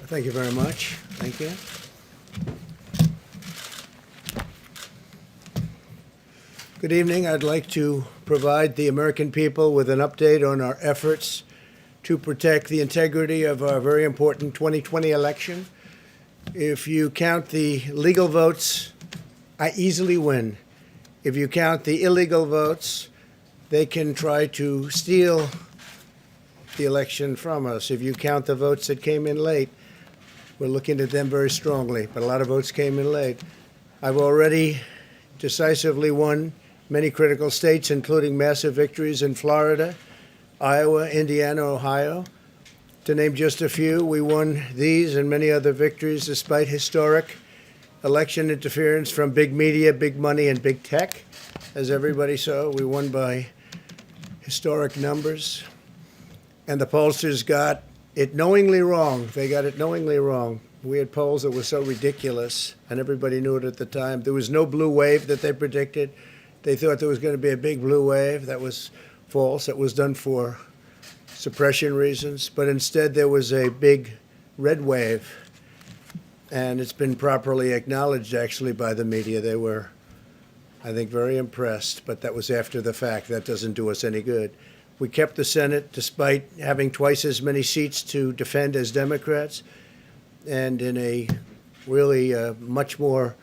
Thank you very much. Thank you. Good evening. I'd like to provide the American people with an update on our efforts to protect the integrity of our very important 2020 election. If you count the legal votes, I easily win. If you count the illegal votes, they can try to steal the election from us. If you count the votes that came in late, we're looking at them very strongly, but a lot of votes came in late. I've already decisively won many critical states, including massive victories in Florida, Iowa, Indiana, Ohio. To name just a few, we won these and many other victories despite historic election interference from big media, big money, and big tech. As everybody saw, we won by historic numbers. And the pollsters got it knowingly wrong. They got it knowingly wrong. We had polls that were so ridiculous, and everybody knew it at the time. There was no blue wave that they predicted. They thought there was going to be a big blue wave. That was false. It was done for suppression reasons. But instead, there was a big red wave. And it's been properly acknowledged, actually, by the media. They were, I think, very impressed. But that was after the fact. That doesn't do us any good. We kept the Senate despite having twice as many seats to defend as Democrats, and in a really much more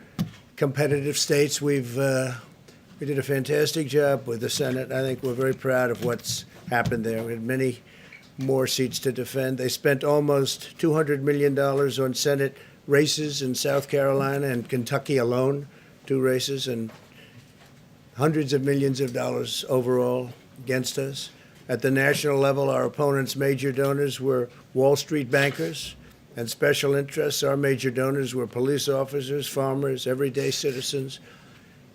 competitive states. We did a fantastic job with the Senate. I think we're very proud of what's happened there. We had many more seats to defend. They spent almost $200 million on Senate races in South Carolina and Kentucky alone, 2 races, and hundreds of millions of dollars overall against us. At the national level, our opponents' major donors were Wall Street bankers and special interests. Our major donors were police officers, farmers, everyday citizens.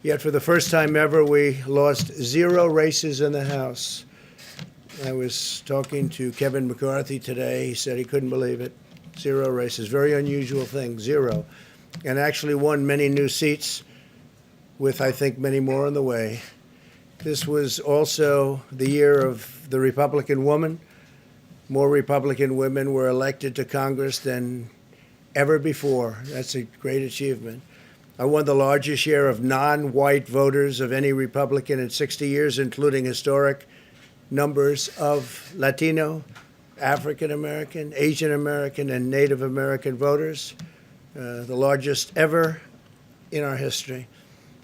Yet for the first time ever, we lost 0 races in the House. I was talking to Kevin McCarthy today. He said he couldn't believe it. 0 races. Very unusual thing, 0. And actually won many new seats with, I think, many more on the way. This was also the year of the Republican woman. More Republican women were elected to Congress than ever before. That's a great achievement. I won the largest share of non-white voters of any Republican in 60 years, including historic numbers of Latino, African American, Asian American, and Native American voters, the largest ever in our history.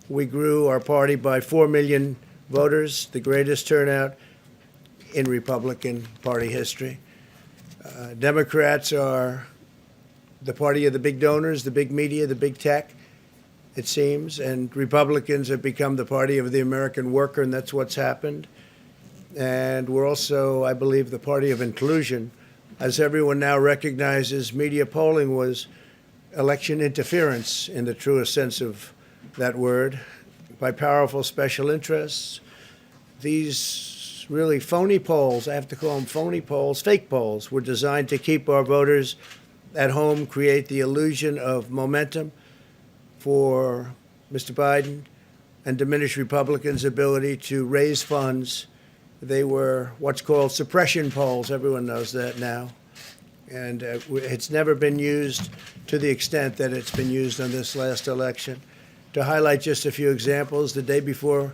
We grew our party by 4 million voters, the greatest turnout in Republican Party history. Democrats are the party of the big donors, the big media, the big tech, it seems, and Republicans have become the party of the American worker, and that's what's happened. And we're also, I believe, the party of inclusion. As everyone now recognizes, media polling was election interference in the truest sense of that word, by powerful special interests. These really phony polls, I have to call them phony polls, fake polls, were designed to keep our voters at home, create the illusion of momentum for Mr. Biden, and diminish Republicans' ability to raise funds. They were what's called suppression polls. Everyone knows that now. And it's never been used to the extent that it's been used on this last election. To highlight just a few examples, the day before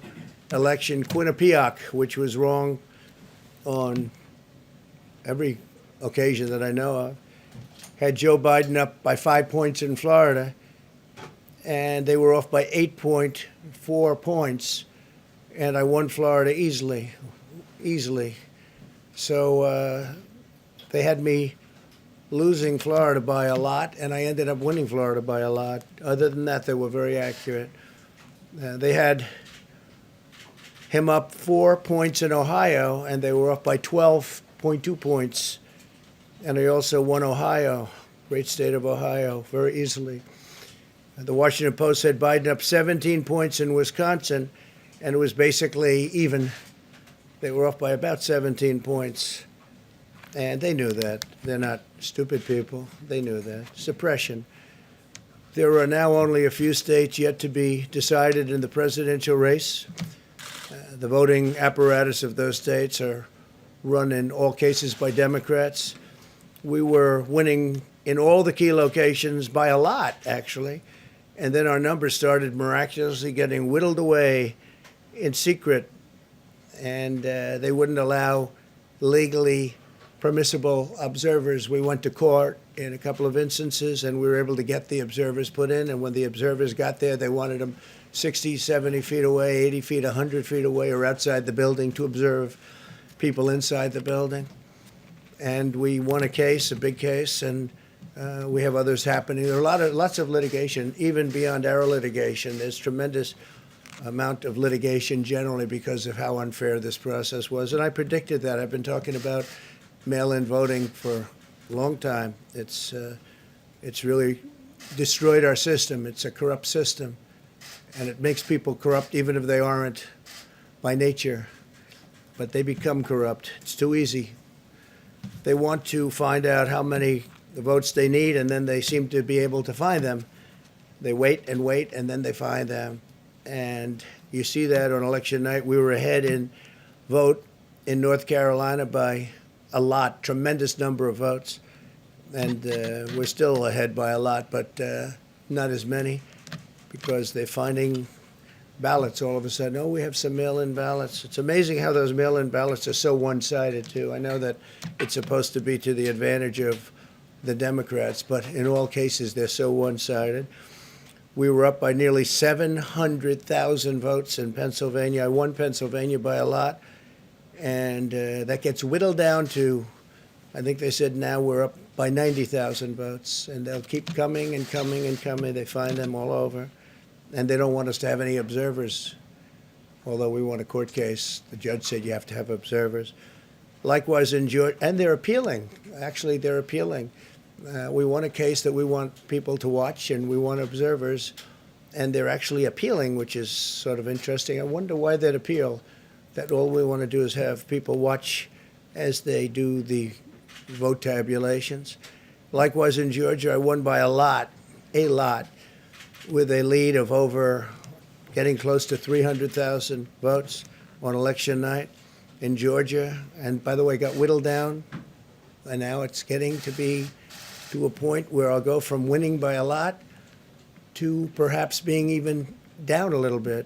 election, Quinnipiac, which was wrong on every occasion that I know of, had Joe Biden up by 5 points in Florida, and they were off by 8.4 points, and I won Florida easily. So they had me losing Florida by a lot, and I ended up winning Florida by a lot. Other than that, they were very accurate. They had him up 4 points in Ohio, and they were off by 12.2 points. And I also won Ohio, great state of Ohio, very easily. The Washington Post had Biden up 17 points in Wisconsin, and it was basically even. They were off by about 17 points. And they knew that. They're not stupid people. They knew that. Suppression. There are now only a few states yet to be decided in the presidential race. The voting apparatus of those states are run in all cases by Democrats. We were winning in all the key locations by a lot, actually. And then our numbers started miraculously getting whittled away in secret, and they wouldn't allow legally permissible observers. We went to court in a couple of instances, and we were able to get the observers put in. And when the observers got there, they wanted them 60, 70 feet away, 80 feet, 100 feet away, or outside the building to observe people inside the building. And we won a case, a big case, and we have others happening. There are lots of litigation, even beyond our litigation. There's tremendous amount of litigation generally because of how unfair this process was. And I predicted that. I've been talking about mail-in voting for a long time. It's really destroyed our system. It's a corrupt system. And it makes people corrupt even if they aren't by nature. But they become corrupt. It's too easy. They want to find out how many votes they need, and then they seem to be able to find them. They wait, and then they find them. And you see that on election night. We were ahead in vote in North Carolina by a lot, tremendous number of votes. And we're still ahead by a lot, but not as many, because they're finding ballots all of a sudden. Oh, we have some mail-in ballots. It's amazing how those mail-in ballots are so one-sided, too. I know that it's supposed to be to the advantage of the Democrats, but in all cases, they're so one-sided. We were up by nearly 700,000 votes in Pennsylvania. I won Pennsylvania by a lot, and that gets whittled down to, I think they said now we're up by 90,000 votes, and they'll keep coming and coming and coming. They find them all over. And they don't want us to have any observers, although we won a court case. The judge said you have to have observers. Likewise in Georgia, and they're appealing. Actually, they're appealing. We won a case that we want people to watch, and we want observers, and they're actually appealing, which is sort of interesting. I wonder why they'd appeal, that all we want to do is have people watch as they do the vote tabulations. Likewise in Georgia, I won by a lot, with a lead of over getting close to 300,000 votes on election night in Georgia. And by the way, got whittled down, and now it's getting to be to a point where I'll go from winning by a lot to perhaps being even down a little bit.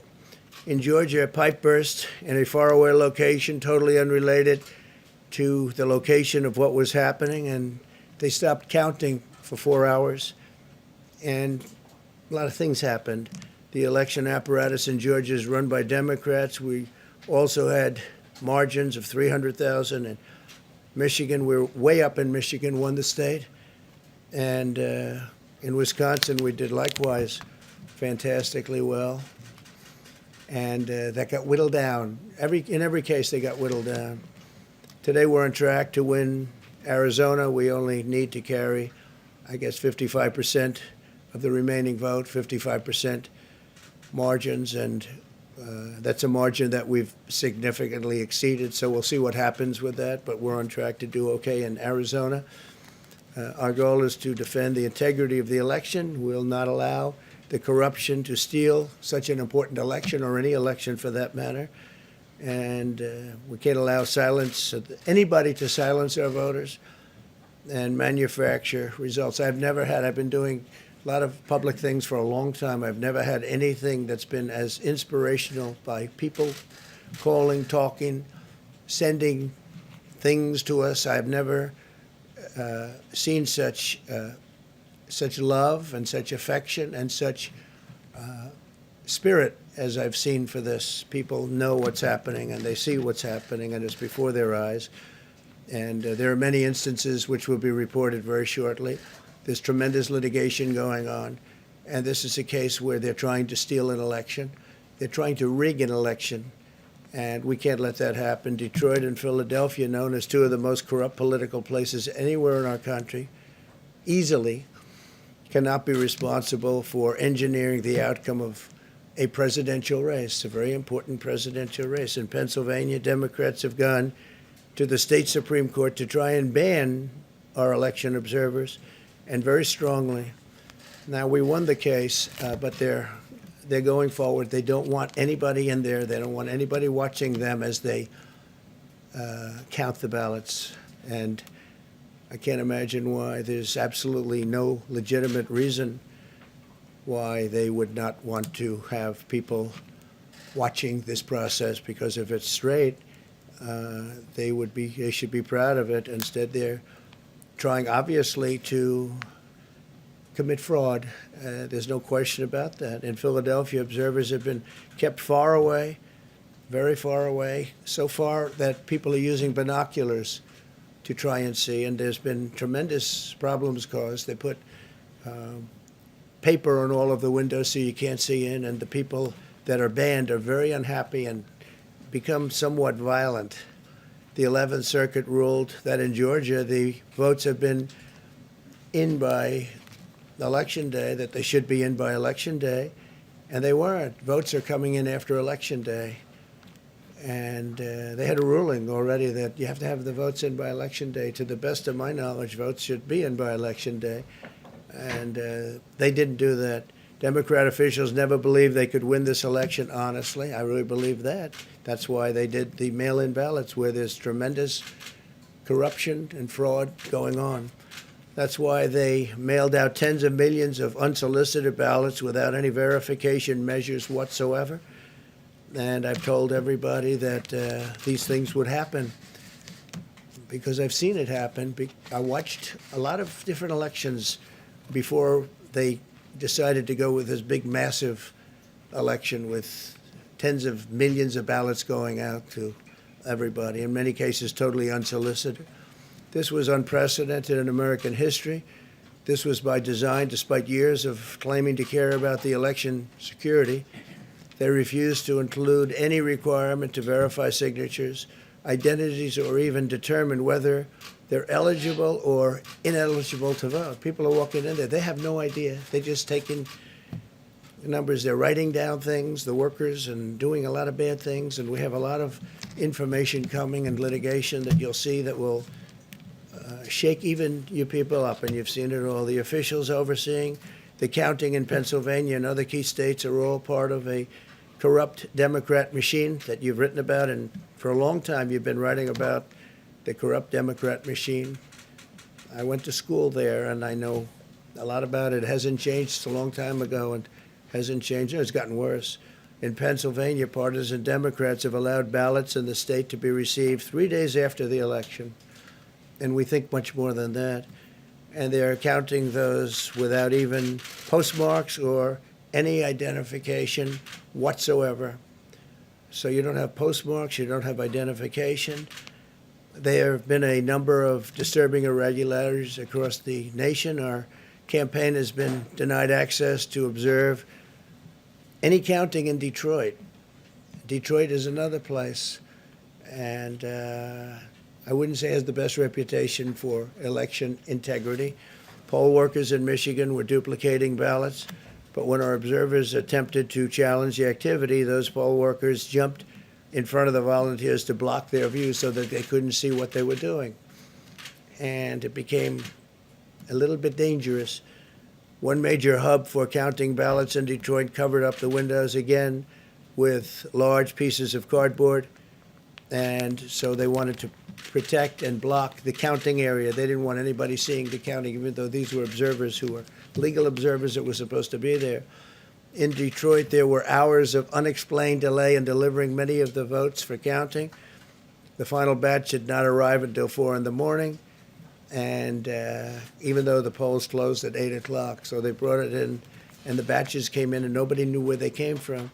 In Georgia, a pipe burst in a faraway location, totally unrelated to the location of what was happening, and they stopped counting for 4 hours, and a lot of things happened. The election apparatus in Georgia is run by Democrats. We also had margins of 300,000 in Michigan. We're way up in Michigan, won the state. And in Wisconsin, we did likewise fantastically well. And that got whittled down. In every case, they got whittled down. Today, we're on track to win Arizona. We only need to carry, I guess, 55% of the remaining vote, 55% margins, and that's a margin that we've significantly exceeded, so we'll see what happens with that, but we're on track to do okay in Arizona. Our goal is to defend the integrity of the election. We'll not allow the corruption to steal such an important election, or any election for that matter, and we can't allow anybody to silence our voters and manufacture results. I've been doing a lot of public things for a long time. I've never had anything that's been as inspirational, by people calling, talking, sending things to us. I've never seen such love and such affection and such spirit as I've seen for this. People know what's happening, and they see what's happening, and it's before their eyes. And there are many instances which will be reported very shortly. There's tremendous litigation going on, and this is a case where they're trying to steal an election. They're trying to rig an election, and we can't let that happen. Detroit and Philadelphia, known as two of the most corrupt political places anywhere in our country, easily cannot be responsible for engineering the outcome of a presidential race, a very important presidential race. In Pennsylvania, Democrats have gone to the state Supreme Court to try and ban our election observers, and very strongly. Now, we won the case, but they're going forward. They don't want anybody in there. They don't want anybody watching them as they count the ballots. And I can't imagine why. There's absolutely no legitimate reason why they would not want to have people watching this process, because if it's straight, they should be proud of it. Instead, they're trying, obviously, to commit fraud. There's no question about that. In Philadelphia, observers have been kept far away, very far away, so far that people are using binoculars to try and see, and there's been tremendous problems caused. They put paper on all of the windows so you can't see in, and the people that are banned are very unhappy and become somewhat violent. The 11th Circuit ruled that in Georgia the votes have been in by Election Day, that they should be in by Election Day, and they weren't. Votes are coming in after Election Day. And they had a ruling already that you have to have the votes in by Election Day. To the best of my knowledge, votes should be in by Election Day. And they didn't do that. Democrat officials never believed they could win this election honestly. I really believe that. That's why they did the mail-in ballots, where there's tremendous corruption and fraud going on. That's why they mailed out tens of millions of unsolicited ballots without any verification measures whatsoever. And I've told everybody that these things would happen because I've seen it happen. I watched a lot of different elections before they decided to go with this big, massive election with tens of millions of ballots going out to everybody, in many cases totally unsolicited. This was unprecedented in American history. This was by design, despite years of claiming to care about the election security. They refused to include any requirement to verify signatures, identities, or even determine whether they're eligible or ineligible to vote. People are walking in there. They have no idea. They're just taking numbers. They're writing down things, the workers, and doing a lot of bad things. And we have a lot of information coming and litigation that you'll see that will shake even you people up. And you've seen it all. The officials overseeing the counting in Pennsylvania and other key states are all part of a corrupt Democrat machine that you've written about, and for a long time you've been writing about the corrupt Democrat machine. I went to school there, and I know a lot about it. It hasn't changed. It's a long time ago, and hasn't changed. It's gotten worse. In Pennsylvania, partisan Democrats have allowed ballots in the state to be received 3 days after the election, and we think much more than that. And they're counting those without even postmarks or any identification whatsoever. So you don't have postmarks, you don't have identification. There have been a number of disturbing irregularities across the nation. Our campaign has been denied access to observe any counting in Detroit. Detroit is another place, and I wouldn't say it has the best reputation for election integrity. Poll workers in Michigan were duplicating ballots, but when our observers attempted to challenge the activity, those poll workers jumped in front of the volunteers to block their view so that they couldn't see what they were doing. And it became a little bit dangerous. One major hub for counting ballots in Detroit covered up the windows again with large pieces of cardboard, and so they wanted to protect and block the counting area. They didn't want anybody seeing the counting, even though these were observers who were legal observers that were supposed to be there. In Detroit, there were hours of unexplained delay in delivering many of the votes for counting. The final batch did not arrive until 4 in the morning, and even though the polls closed at 8 o'clock. So they brought it in, and the batches came in, and nobody knew where they came from.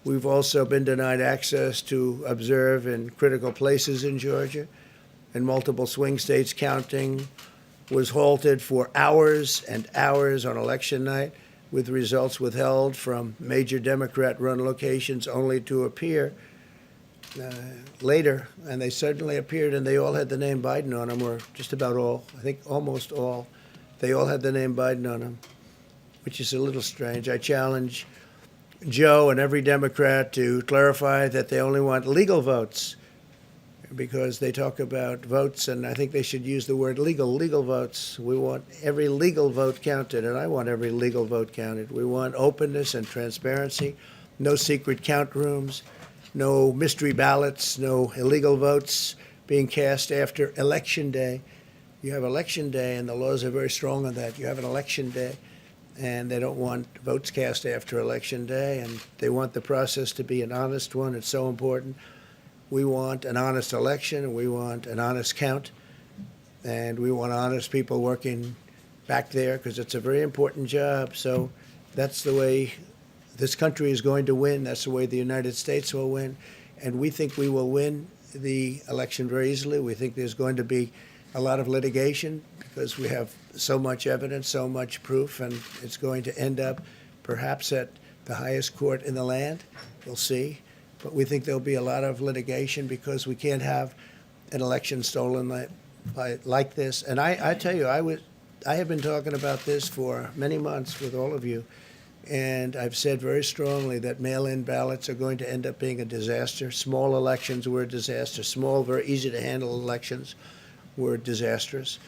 We've also been denied access to observe in critical places in Georgia. In multiple swing states, counting was halted for hours and hours on election night, with results withheld from major Democrat-run locations only to appear later. And they suddenly appeared, and they all had the name Biden on them, or just about all. I think almost all. They all had the name Biden on them, which is a little strange. I challenge Joe and every Democrat to clarify that they only want legal votes, because they talk about votes, and I think they should use the word legal votes. We want every legal vote counted, and I want every legal vote counted. We want openness and transparency, no secret count rooms, no mystery ballots, no illegal votes being cast after Election Day. you have election day, and the laws are very strong on that. You have an election day, and they don't want votes cast after election day, and they want the process to be an honest one. It's so important. We want an honest election, and we want an honest count, and we want honest people working back there because it's a very important job. So that's the way this country is going to win. That's the way the United States will win, and we think we will win the election very easily. We think there's going to be a lot of litigation because we have so much evidence, so much proof, and it's going to end up perhaps at the highest court in the land. We'll see. But we think there'll be a lot of litigation because we can't have an election stolen like this. And I tell you, I have been talking about this for many months with all of you, and I've said very strongly that mail-in ballots are going to end up being a disaster. Small elections were a disaster. Small, very easy-to-handle elections were disastrous.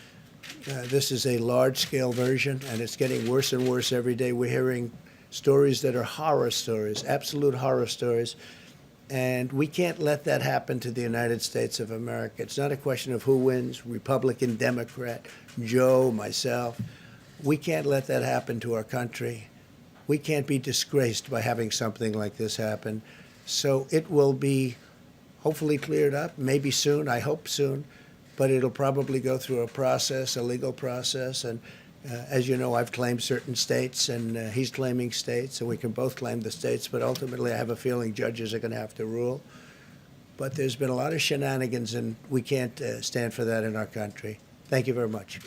This is a large-scale version, and it's getting worse and worse every day. We're hearing stories that are horror stories, absolute horror stories, and we can't let that happen to the United States of America. It's not a question of who wins, Republican, Democrat, Joe, myself. We can't let that happen to our country. We can't be disgraced by having something like this happen. So it will be hopefully cleared up, maybe soon, I hope soon, but it'll probably go through a process, a legal process. And as you know, I've claimed certain states, and he's claiming states, and we can both claim the states, but ultimately I have a feeling judges are going to have to rule. But there's been a lot of shenanigans, and we can't stand for that in our country. Thank you very much.